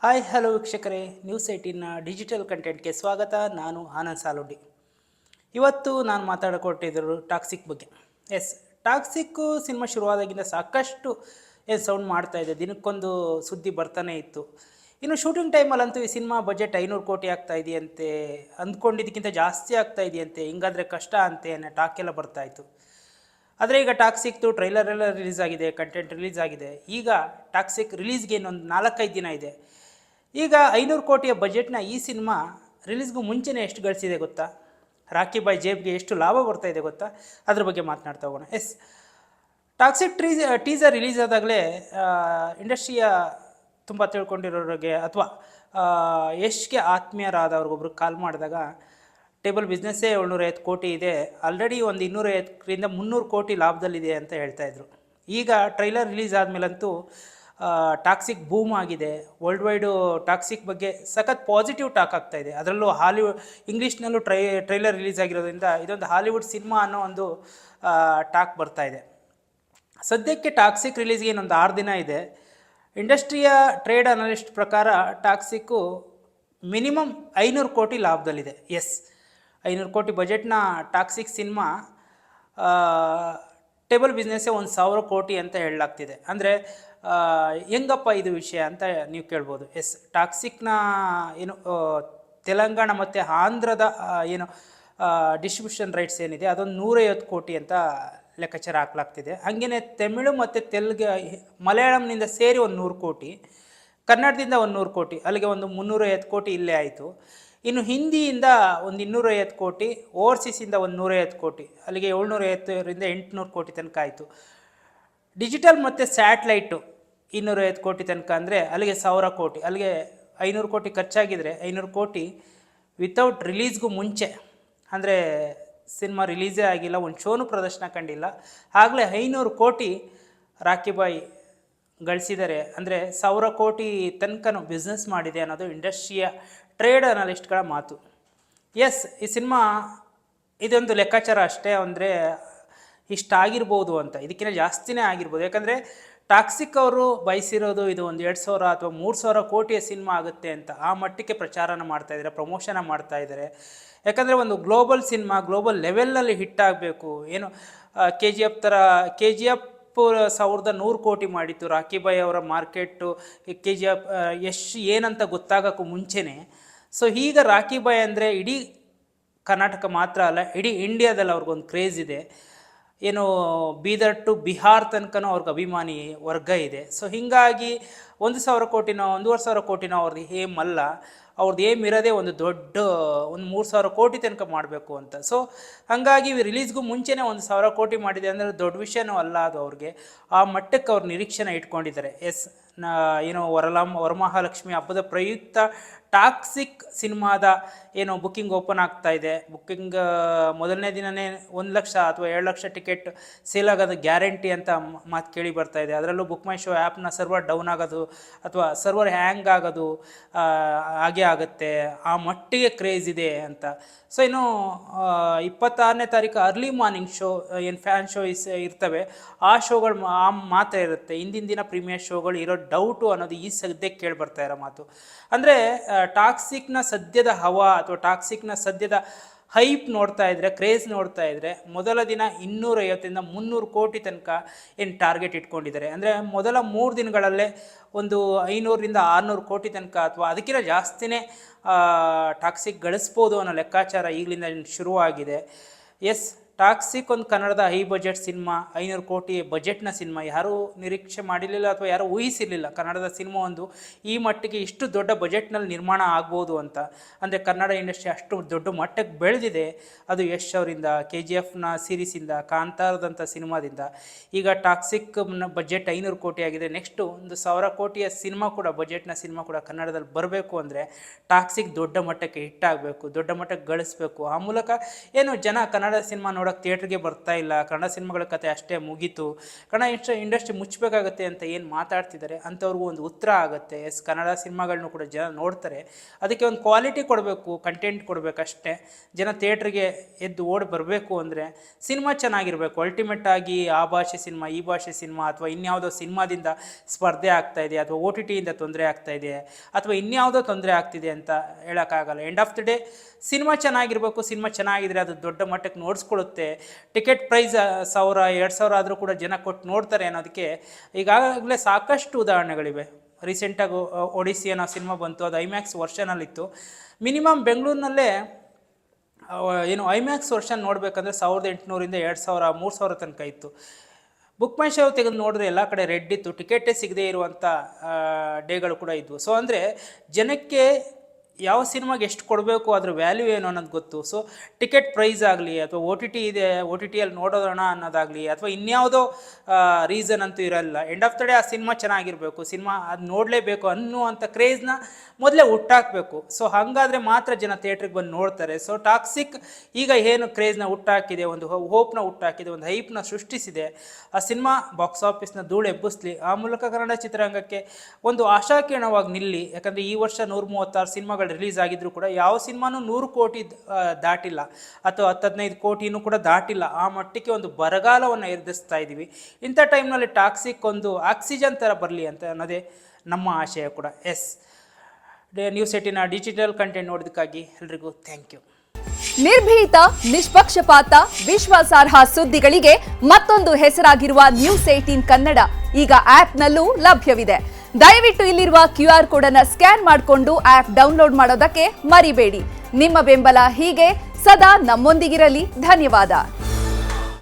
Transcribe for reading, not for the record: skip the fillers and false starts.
Hi hello ವೀಕ್ಷಕರೇ, news 18ನ digital ಕಂಟೆಂಟ್ಗೆ ಸ್ವಾಗತ. ನಾನು ಆನಂದ್ ಸಾಲುಂಡಿ. ಇವತ್ತು ನಾನು ಮಾತಾಡಿಕೊಟ್ಟಿದ್ದರು ಟಾಕ್ಸಿಕ್ ಬಗ್ಗೆ. ಟಾಕ್ಸಿಕ್ಕು ಸಿನಿಮಾ ಶುರುವಾದಾಗಿಂದ ಸಾಕಷ್ಟು ಸೌಂಡ್ ಮಾಡ್ತಾಯಿದೆ, ದಿನಕ್ಕೊಂದು ಸುದ್ದಿ ಬರ್ತಾನೆ ಇತ್ತು. ಇನ್ನು ಶೂಟಿಂಗ್ ಟೈಮಲ್ಲಂತೂ ಈ ಸಿನಿಮಾ ಬಜೆಟ್ 500 ಕೋಟಿ ಆಗ್ತಾ ಇದೆಯಂತೆ, ಅಂದ್ಕೊಂಡಿದ್ದಕ್ಕಿಂತ ಜಾಸ್ತಿ ಆಗ್ತಾ ಇದೆಯಂತೆ, ಹಿಂಗಾದರೆ ಕಷ್ಟ ಅಂತೆ ಅನ್ನೋ ಟಾಕ್ ಎಲ್ಲ ಬರ್ತಾಯಿತ್ತು. ಆದರೆ ಈಗ ಟಾಕ್ಸಿಕ್ದು ಟ್ರೈಲರ್ ಎಲ್ಲ ರಿಲೀಸ್ ಆಗಿದೆ, ಕಂಟೆಂಟ್ ರಿಲೀಸ್ ಆಗಿದೆ. ಈಗ ಟಾಕ್ಸಿಕ್ ರಿಲೀಸ್ಗೆ ಇನ್ನೊಂದು 4-5 ದಿನ ಇದೆ. ಈಗ 500 ಕೋಟಿಯ ಬಜೆಟ್ನ ಈ ಸಿನಿಮಾ ರಿಲೀಸ್ಗೂ ಮುಂಚೆನೇ ಎಷ್ಟು ಗಳಿಸಿದೆ ಗೊತ್ತಾ? ರಾಕಿ ಬಾಯ್ ಜೇಬ್ಗೆ ಎಷ್ಟು ಲಾಭ ಬರ್ತಾ ಇದೆ ಗೊತ್ತಾ? ಅದ್ರ ಬಗ್ಗೆ ಮಾತನಾಡ್ತಾ ಹೋಗೋಣ. ಟಾಕ್ಸಿಕ್ ಟೀಸರ್ ರಿಲೀಸ್ ಆದಾಗಲೇ ಇಂಡಸ್ಟ್ರಿಯ ತುಂಬ ತಿಳ್ಕೊಂಡಿರೋರಿಗೆ ಅಥವಾ ಯಶ್ಗೆ ಆತ್ಮೀಯರಾದವ್ರಿಗೊಬ್ರು ಕಾಲ್ ಮಾಡಿದಾಗ ಟೇಬಲ್ ಬಿಸ್ನೆಸ್ಸೇ 750 ಕೋಟಿ ಇದೆ, ಆಲ್ರೆಡಿ ಒಂದು 250ರಿಂದ 300 ಕೋಟಿ ಲಾಭದಲ್ಲಿದೆ ಅಂತ ಹೇಳ್ತಾಯಿದ್ರು. ಈಗ ಟ್ರೈಲರ್ ರಿಲೀಸ್ ಆದಮೇಲಂತೂ ಟಾಕ್ಸಿಕ್ ಬೂಮ್ ಆಗಿದೆ. ವರ್ಲ್ಡ್ ವೈಡು ಟಾಕ್ಸಿಕ್ ಬಗ್ಗೆ ಸಖತ್ ಪಾಸಿಟಿವ್ ಟಾಕ್ ಆಗ್ತಾಯಿದೆ. ಅದರಲ್ಲೂ ಹಾಲಿವುಡ್ ಇಂಗ್ಲೀಷ್ನಲ್ಲೂ ಟ್ರೈಲರ್ ರಿಲೀಸ್ ಆಗಿರೋದ್ರಿಂದ ಇದೊಂದು ಹಾಲಿವುಡ್ ಸಿನಿಮಾ ಅನ್ನೋ ಒಂದು ಟಾಕ್ ಬರ್ತಾಯಿದೆ. ಸದ್ಯಕ್ಕೆ ಟಾಕ್ಸಿಕ್ ರಿಲೀಸ್ಗೆ ಇನ್ನೊಂದು 6 ದಿನ ಇದೆ. ಇಂಡಸ್ಟ್ರಿಯ ಟ್ರೇಡ್ ಅನಲಿಸ್ಟ್ ಪ್ರಕಾರ ಟಾಕ್ಸಿಕ್ಕು ಮಿನಿಮಮ್ 500 ಕೋಟಿ ಲಾಭದಲ್ಲಿದೆ. 500 ಕೋಟಿ ಬಜೆಟ್ನ ಟಾಕ್ಸಿಕ್ ಸಿನಿಮಾ ಟೇಬಲ್ ಬಿಸ್ನೆಸ್ಸೇ 1,000 ಕೋಟಿ ಅಂತ ಹೇಳಲಾಗ್ತಿದೆ. ಅಂದರೆ ಹೆಂಗಪ್ಪ ಇದು ವಿಷಯ ಅಂತ ನೀವು ಕೇಳ್ಬೋದು. ಟಾಕ್ಸಿಕ್ನ ಏನು ತೆಲಂಗಾಣ ಮತ್ತು ಆಂಧ್ರದ ಏನು ಡಿಸ್ಟ್ರಿಬ್ಯೂಷನ್ ರೈಟ್ಸ್ ಏನಿದೆ ಅದೊಂದು 150 ಕೋಟಿ ಅಂತ ಲೆಕ್ಕಾಚಾರ ಹಾಕ್ಲಾಗ್ತಿದೆ. ಹಾಗೆಯೇ ತಮಿಳು ಮತ್ತು ತೆಲುಗು ಮಲಯಾಳಂನಿಂದ ಸೇರಿ ಒಂದು 100 ಕೋಟಿ, ಕನ್ನಡದಿಂದ ಒಂದು 100 ಕೋಟಿ, ಅಲ್ಲಿಗೆ ಒಂದು 350 ಕೋಟಿ ಇಲ್ಲೇ ಆಯಿತು. ಇನ್ನು ಹಿಂದಿಯಿಂದ ಒಂದು 250 ಕೋಟಿ, ಓವರ್ಸೀಸಿಂದ ಒಂದು 150 ಕೋಟಿ, ಅಲ್ಲಿಗೆ 750ರಿಂದ 800 ಕೋಟಿ ತನಕ ಆಯಿತು. ಡಿಜಿಟಲ್ ಮತ್ತು ಸ್ಯಾಟ್ಲೈಟು 250 ಕೋಟಿ ತನಕ ಅಂದರೆ ಅಲ್ಲಿಗೆ 1000 ಕೋಟಿ, ಅಲ್ಲಿಗೆ 500 ಕೋಟಿ ಖರ್ಚಾಗಿದ್ದರೆ 500 ಕೋಟಿ ವಿತೌಟ್ ರಿಲೀಸ್ಗೂ ಮುಂಚೆ, ಅಂದರೆ ಸಿನಿಮಾ ರಿಲೀಸೇ ಆಗಿಲ್ಲ, ಒಂದು ಶೋನು ಪ್ರದರ್ಶನ ಕಂಡಿಲ್ಲ, ಆಗಲೇ 500 ಕೋಟಿ ರಾಕಿ ಬಾಯ್ ಗಳಿಸಿದರೆ, ಅಂದರೆ 1000 ಕೋಟಿ ತನಕನೂ ಬಿಸ್ನೆಸ್ ಮಾಡಿದೆ ಅನ್ನೋದು ಇಂಡಸ್ಟ್ರಿಯ ಟ್ರೇಡ್ ಅನಲಿಸ್ಟ್ಗಳ ಮಾತು. ಈ ಸಿನಿಮಾ ಇದೊಂದು ಲೆಕ್ಕಾಚಾರ ಅಷ್ಟೇ, ಅಂದರೆ ಇಷ್ಟಾಗಿರ್ಬೋದು ಅಂತ, ಇದಕ್ಕಿಂತ ಜಾಸ್ತಿನೇ ಆಗಿರ್ಬೋದು. ಯಾಕಂದರೆ ಟಾಕ್ಸಿಕ್ ಅವರು ಬಯಸಿರೋದು ಇದು ಒಂದು 2,000 ಅಥವಾ 3,000 ಕೋಟಿಯ ಸಿನಿಮಾ ಆಗುತ್ತೆ ಅಂತ. ಆ ಮಟ್ಟಕ್ಕೆ ಪ್ರಚಾರನ ಮಾಡ್ತಾಯಿದ್ದಾರೆ, ಪ್ರಮೋಷನ ಮಾಡ್ತಾಯಿದ್ದಾರೆ. ಯಾಕಂದರೆ ಒಂದು ಗ್ಲೋಬಲ್ ಸಿನಿಮಾ ಗ್ಲೋಬಲ್ ಲೆವೆಲ್ನಲ್ಲಿ ಹಿಟ್ ಆಗಬೇಕು. ಏನು KGF ಥರ KGF 1,100 ಕೋಟಿ ಮಾಡಿತ್ತು ರಾಕಿ ಬಾಯ್ ಅವರ ಮಾರ್ಕೆಟು. KGF ಎಷ್ಟು ಏನಂತ ಗೊತ್ತಾಗೋಕ್ಕೂ ಮುಂಚೆನೇ. ಸೊ ಈಗ ರಾಕಿ ಬಾಯ್ ಅಂದರೆ ಇಡೀ ಕರ್ನಾಟಕ ಮಾತ್ರ ಅಲ್ಲ, ಇಡೀ ಇಂಡಿಯಾದಲ್ಲಿ ಅವ್ರಿಗೊಂದು ಕ್ರೇಜ್ ಇದೆ. ಏನು ಬೀದರ್ ಟು ಬಿಹಾರ್ ತನಕನೂ ಅವ್ರಿಗೆ ಅಭಿಮಾನಿ ವರ್ಗ ಇದೆ. ಸೊ ಹೀಗಾಗಿ 1,000 ಕೋಟಿನೋ 1,500 ಕೋಟಿನೋ ಅವ್ರದ್ದು ಏಮ್ ಅಲ್ಲ. ಅವ್ರದ್ದು ಏಮ್ ಇರೋದೇ ಒಂದು 3,000 ಕೋಟಿ ತನಕ ಮಾಡಬೇಕು ಅಂತ. ಸೊ ಹಾಗಾಗಿ ರಿಲೀಸ್ಗೂ ಮುಂಚೆನೇ 1,000 ಕೋಟಿ ಮಾಡಿದೆ ಅಂದರೆ ದೊಡ್ಡ ವಿಷಯನೂ ಅಲ್ಲ ಅದು ಅವ್ರಿಗೆ. ಆ ಮಟ್ಟಕ್ಕೆ ಅವ್ರು ನಿರೀಕ್ಷೆನ ಇಟ್ಕೊಂಡಿದ್ದಾರೆ. ಏನು ವರಮಹಾಲಕ್ಷ್ಮಿ ಹಬ್ಬದ ಪ್ರಯುಕ್ತ ಟಾಕ್ಸಿಕ್ ಸಿನಿಮಾದ ಏನು ಬುಕ್ಕಿಂಗ್ ಓಪನ್ ಆಗ್ತಾ ಇದೆ. ಬುಕ್ಕಿಂಗ್ ಮೊದಲನೇ ದಿನವೇ 1 ಲಕ್ಷ ಅಥವಾ 2 ಲಕ್ಷ ಟಿಕೆಟ್ ಸೇಲ್ ಆಗೋದು ಗ್ಯಾರಂಟಿ ಅಂತ ಮಾತು ಕೇಳಿ ಬರ್ತಾ ಇದೆ. ಅದರಲ್ಲೂ ಬುಕ್ ಮೈ ಶೋ ಆ್ಯಪ್ನ ಸರ್ವರ್ ಡೌನ್ ಆಗೋದು ಅಥವಾ ಸರ್ವರ್ ಹ್ಯಾಂಗ್ ಆಗೋದು ಹಾಗೆ ಆಗುತ್ತೆ, ಆ ಮಟ್ಟಿಗೆ ಕ್ರೇಜ್ ಇದೆ ಅಂತ. ಸೊ ಇನ್ನು 26ನೇ ತಾರೀಕು ಅರ್ಲಿ ಮಾರ್ನಿಂಗ್ ಶೋ ಏನು ಫ್ಯಾನ್ ಶೋ ಇರ್ತವೆ, ಆ ಶೋಗಳು ಮಾತ್ರ ಇರುತ್ತೆ. ಹಿಂದಿನ ದಿನ ಪ್ರೀಮಿಯರ್ ಶೋಗಳು ಇರೋ ಡೌಟು ಅನ್ನೋದು ಈ ಸದ್ಯಕ್ಕೆ ಕೇಳಿ ಬರ್ತಾ ಇರೋ ಮಾತು. ಅಂದರೆ ಟಾಕ್ಸಿಕ್ನ ಸದ್ಯದ ಹವಾ ಅಥವಾ ಟಾಕ್ಸಿಕ್ನ ಸದ್ಯದ ಹೈಪ್ ನೋಡ್ತಾ ಇದ್ದರೆ, ಕ್ರೇಜ್ ನೋಡ್ತಾ ಇದ್ದರೆ, ಮೊದಲ ದಿನ 250ರಿಂದ 300 ಕೋಟಿ ತನಕ ಏನು ಟಾರ್ಗೆಟ್ ಇಟ್ಕೊಂಡಿದ್ದಾರೆ. ಅಂದರೆ ಮೊದಲ 3 ದಿನಗಳಲ್ಲೇ ಒಂದು 500ರಿಂದ 600 ಕೋಟಿ ತನಕ ಅಥವಾ ಅದಕ್ಕಿಂತ ಜಾಸ್ತಿನೇ ಟಾಕ್ಸಿಕ್ ಗಳಿಸ್ಬೋದು ಅನ್ನೋ ಲೆಕ್ಕಾಚಾರ ಈಗಲಿಂದ ಶುರುವಾಗಿದೆ. ಟಾಕ್ಸಿಕ್ ಒಂದು ಕನ್ನಡದ ಹೈ ಬಜೆಟ್ ಸಿನಿಮಾ, 500 ಕೋಟಿ ಬಜೆಟ್ನ ಸಿನಿಮಾ. ಯಾರೂ ನಿರೀಕ್ಷೆ ಮಾಡಿರಲಿಲ್ಲ ಅಥವಾ ಯಾರೂ ಊಹಿಸಿರಲಿಲ್ಲ ಕನ್ನಡದ ಸಿನಿಮಾ ಒಂದು ಈ ಮಟ್ಟಿಗೆ ಇಷ್ಟು ದೊಡ್ಡ ಬಜೆಟ್ನಲ್ಲಿ ನಿರ್ಮಾಣ ಆಗ್ಬೋದು ಅಂತ. ಅಂದರೆ ಕನ್ನಡ ಇಂಡಸ್ಟ್ರಿ ಅಷ್ಟು ದೊಡ್ಡ ಮಟ್ಟಕ್ಕೆ ಬೆಳೆದಿದೆ, ಅದು ಯಶ್ ಅವರಿಂದ, KGFನ ಸೀರೀಸಿಂದ, ಕಾಂತಾರದಂಥ ಸಿನಿಮಾದಿಂದ. ಈಗ ಟಾಕ್ಸಿಕ್ ಬಜೆಟ್ 500 ಕೋಟಿ ಆಗಿದೆ. ನೆಕ್ಸ್ಟು ಒಂದು 1,000 ಕೋಟಿಯ ಸಿನಿಮಾ ಕೂಡ, ಬಜೆಟ್ನ ಸಿನಿಮಾ ಕೂಡ ಕನ್ನಡದಲ್ಲಿ ಬರಬೇಕು ಅಂದರೆ ಟಾಕ್ಸಿಕ್ ದೊಡ್ಡ ಮಟ್ಟಕ್ಕೆ ಹಿಟ್ ಆಗಬೇಕು, ದೊಡ್ಡ ಮಟ್ಟಕ್ಕೆ ಗಳಿಸ್ಬೇಕು. ಆ ಮೂಲಕ ಏನು ಜನ ಕನ್ನಡ ಸಿನಿಮಾ ನೋಡೋಕ್ಕೆ ನೋಡೋಕೆ ಥಿಯೇಟ್ರಿಗೆ ಬರ್ತಾ ಇಲ್ಲ, ಕನ್ನಡ ಸಿನಿಮಾಗಳ ಕತೆ ಅಷ್ಟೇ ಮುಗೀತು, ಕನ್ನಡ ಇಂಡಸ್ಟ್ರಿ ಮುಚ್ಚಬೇಕಾಗತ್ತೆ ಅಂತ ಏನು ಮಾತಾಡ್ತಿದ್ದಾರೆ ಅಂಥವ್ರಿಗೂ ಒಂದು ಉತ್ತರ ಆಗುತ್ತೆ. ಕನ್ನಡ ಸಿನಿಮಾಗಳನ್ನೂ ಕೂಡ ಜನ ನೋಡ್ತಾರೆ, ಅದಕ್ಕೆ ಒಂದು ಕ್ವಾಲಿಟಿ ಕೊಡಬೇಕು, ಕಂಟೆಂಟ್ ಕೊಡಬೇಕಷ್ಟೇ. ಜನ ಥಿಯೇಟ್ರಿಗೆ ಎದ್ದು ಓಡಿ ಬರಬೇಕು ಅಂದರೆ ಸಿನಿಮಾ ಚೆನ್ನಾಗಿರಬೇಕು. ಅಲ್ಟಿಮೇಟ್ ಆಗಿ ಆ ಭಾಷೆ ಸಿನಿಮಾ, ಈ ಭಾಷೆ ಸಿನಿಮಾ ಅಥವಾ ಇನ್ಯಾವುದೋ ಸಿನಿಮಾದಿಂದ ಸ್ಪರ್ಧೆ ಆಗ್ತಾ ಇದೆ, ಅಥವಾ OTT ಇಂದ ತೊಂದರೆ ಆಗ್ತಾ ಇದೆ, ಅಥವಾ ಇನ್ಯಾವುದೋ ತೊಂದರೆ ಆಗ್ತಿದೆ ಅಂತ ಹೇಳೋಕ್ಕಾಗಲ್ಲ. End of the day cinema ಚೆನ್ನಾಗಿರಬೇಕು. ಸಿನಿಮಾ ಚೆನ್ನಾಗಿದ್ರೆ ಅದು ದೊಡ್ಡ ಮಟ್ಟಕ್ಕೆ ನೋಡಿಸ್ಕೊಳ್ಳುತ್ತೆ. ಟಿಕೆಟ್ ಪ್ರೈಸ್ 1000-2000 ಆದರೂ ಕೂಡ ಜನ ಕೊಟ್ಟು ನೋಡ್ತಾರೆ ಅನ್ನೋದಕ್ಕೆ ಈಗಾಗಲೇ ಸಾಕಷ್ಟು ಉದಾಹರಣೆಗಳಿವೆ. ರೀಸೆಂಟಾಗಿ ಒಡಿಸ್ಸಿ ಅನ್ನೋ ಸಿನಿಮಾ ಬಂತು, ಅದು ಐಮ್ಯಾಕ್ಸ್ ವರ್ಷನಲ್ಲಿತ್ತು. ಮಿನಿಮಮ್ ಬೆಂಗಳೂರಿನಲ್ಲೇ ಐಮ್ಯಾಕ್ಸ್ ವರ್ಷನ್ ನೋಡಬೇಕಂದ್ರೆ 1800 2000 3000 ತನಕ ಇತ್ತು. ಬುಕ್ ಮೈ ಶೋ ತೆಗೆದು ನೋಡಿದ್ರೆ ಎಲ್ಲ ಕಡೆ ರೆಡ್ ಇತ್ತು, ಟಿಕೆಟೇ ಸಿಗದೇ ಇರುವಂಥ ಡೇಗಳು ಕೂಡ ಇದ್ವು. ಸೊ ಅಂದರೆ ಜನಕ್ಕೆ ಯಾವ ಸಿನಿಮಾಗೆ ಎಷ್ಟು ಕೊಡಬೇಕು, ಅದ್ರ ವ್ಯಾಲ್ಯೂ ಏನು ಅನ್ನೋದು ಗೊತ್ತು. ಸೊ ಟಿಕೆಟ್ ಪ್ರೈಸ್ ಆಗಲಿ, ಅಥವಾ OTT ಇದೆ, OTTಯಲ್ಲಿ ನೋಡೋಣ ಅನ್ನೋದಾಗಲಿ, ಅಥವಾ ಇನ್ಯಾವುದೋ ರೀಸನ್ ಅಂತೂ ಇರಲ್ಲ. ಎಂಡ್ ಆಫ್ ದ ಡೇ ಆ ಸಿನಿಮಾ ಚೆನ್ನಾಗಿರಬೇಕು, ಸಿನಿಮಾ ಅದು ನೋಡಲೇಬೇಕು ಅನ್ನುವಂಥ ಕ್ರೇಜ್ನ ಮೊದಲೇ ಹುಟ್ಟಾಕಬೇಕು. ಸೊ ಹಾಗಾದರೆ ಮಾತ್ರ ಜನ ಥಿಯೇಟ್ರಿಗೆ ಬಂದು ನೋಡ್ತಾರೆ. ಸೊ ಟಾಕ್ಸಿಕ್ ಈಗ ಏನು ಕ್ರೇಜ್ನ ಹುಟ್ಟಾಕಿದೆ, ಒಂದು ಹೋಪ್ನ ಹುಟ್ಟಾಕಿದೆ, ಒಂದು ಹೈಪ್ನ ಸೃಷ್ಟಿಸಿದೆ. ಆ ಸಿನಿಮಾ ಬಾಕ್ಸ್ ಆಫೀಸ್ನ ಧೂಳು ಎಬ್ಬಿಸ್ಲಿ, ಆ ಮೂಲಕ ಕನ್ನಡ ಚಿತ್ರರಂಗಕ್ಕೆ ಒಂದು ಆಶಾಕಿರಣವಾಗಿ ನಿಲ್ಲಿ. ಯಾಕಂದರೆ ಈ ವರ್ಷ 136 ಸಿನಿಮಾಗಳು ರಿಲೀಸ್ ಆಗಿದ್ರು ಕೂಡ ಯಾವ ಸಿನಿಮಾನೂ 100 ಕೋಟಿ ದಾಟಿಲ್ಲ, ಅಥವಾ 10-15 ಕೋಟಿನೂ ಕೂಡ ದಾಟಿಲ್ಲ. ಆ ಮಟ್ಟಕ್ಕೆ ಒಂದು ಬರಗಾಲವನ್ನು ಎದುರಿಸ್ತಾ ಇದ್ದೀವಿ. ಇಂಥ ಟೈಮ್ನಲ್ಲಿ ಟಾಕ್ಸಿಕ್ ಒಂದು ಆಕ್ಸಿಜನ್ ಥರ ಬರಲಿ ಅಂತ ಅನ್ನೋದೇ ನಮ್ಮ ಆಶಯ ಕೂಡ. ನ್ಯೂಸ್ 18 ಡಿಜಿಟಲ್ ಕಂಟೆಂಟ್ ನೋಡೋದಕ್ಕಾಗಿ ಎಲ್ರಿಗೂ ಥ್ಯಾಂಕ್ ಯು. ನಿರ್ಭೀತ, ನಿಷ್ಪಕ್ಷಪಾತ, ವಿಶ್ವಾಸಾರ್ಹ ಸುದ್ದಿಗಳಿಗೆ ಮತ್ತೊಂದು ಹೆಸರಾಗಿರುವ ನ್ಯೂಸ್ 18 ಕನ್ನಡ ಈಗ ಆಪ್ನಲ್ಲೂ ಲಭ್ಯವಿದೆ. ದಯವಿಟ್ಟು ಇಲ್ಲಿರುವ QR ಕೋಡ್ ಅನ್ನು ಸ್ಕ್ಯಾನ್ ಮಾಡಿಕೊಂಡು ಆಪ್ ಡೌನ್ಲೋಡ್ ಮಾಡೋದಕ್ಕೆ ಮರಿಬೇಡಿ. ನಿಮ್ಮ ಬೆಂಬಲ ಹೀಗೆ ಸದಾ ನಮ್ಮೊಂದಿಗಿರಲಿ. ಧನ್ಯವಾದ.